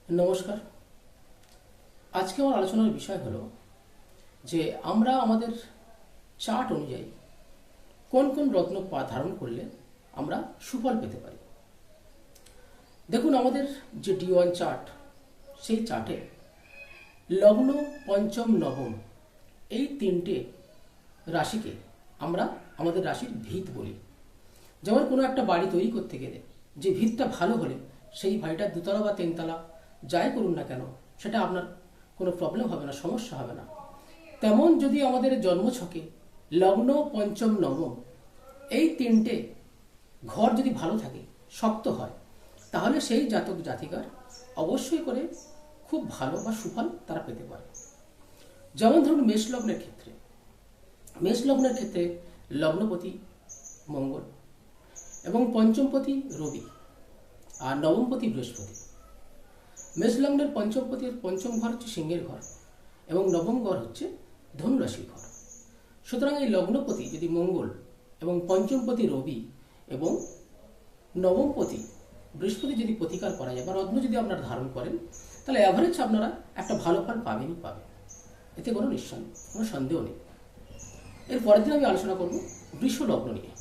নমস্কার। আজকে আমার আলোচনার বিষয় হলো যে আমরা আমাদের চার্ট অনুযায়ী কোন কোন রত্ন ধারণ করলে আমরা সুফল পেতে পারি। দেখুন, আমাদের যে D1 চার্ট, সেই চার্টে লগ্ন, পঞ্চম, নবম এই তিনটে রাশিকে আমরা আমাদের রাশির ভিত বলি। যেমন কোনো একটা বাড়ি তৈরি করতে গেলে যে ভিতটা ভালো হলে সেই বাড়িটা দুতলা বা তিনতলা যাই করুন না কেন সেটা আপনার কোনো প্রবলেম হবে না, সমস্যা হবে না। তেমন যদি আমাদের জন্মছকে লগ্ন, পঞ্চম, নবম এই তিনটে ঘর যদি ভালো থাকে, শক্ত হয়, তাহলে সেই জাতক জাতিকার অবশ্যই করে খুব ভালো বা সুফল তারা পেতে পারে। যেমন ধরুন মেষ লগ্নের ক্ষেত্রে লগ্নপতি মঙ্গল এবং পঞ্চমপতি রবি আর নবমপতি বৃহস্পতি। মেষ লগ্নের পঞ্চম ঘর হচ্ছে সিংহের ঘর এবং নবম ঘর হচ্ছে ধনুরাশির ঘর। সুতরাং এই লগ্নপতি যদি মঙ্গল এবং পঞ্চমপতি রবি এবং নবমপতি বৃহস্পতি যদি প্রতিকার করা যায় বা রত্ন যদি আপনারা ধারণ করেন, তাহলে অ্যাভারেজ আপনারা একটা ভালো ফল পাবেন। এতে কোনো সন্দেহ নেই। এর পরের দিন আমি আলোচনা করব বৃষ লগ্ন নিয়ে।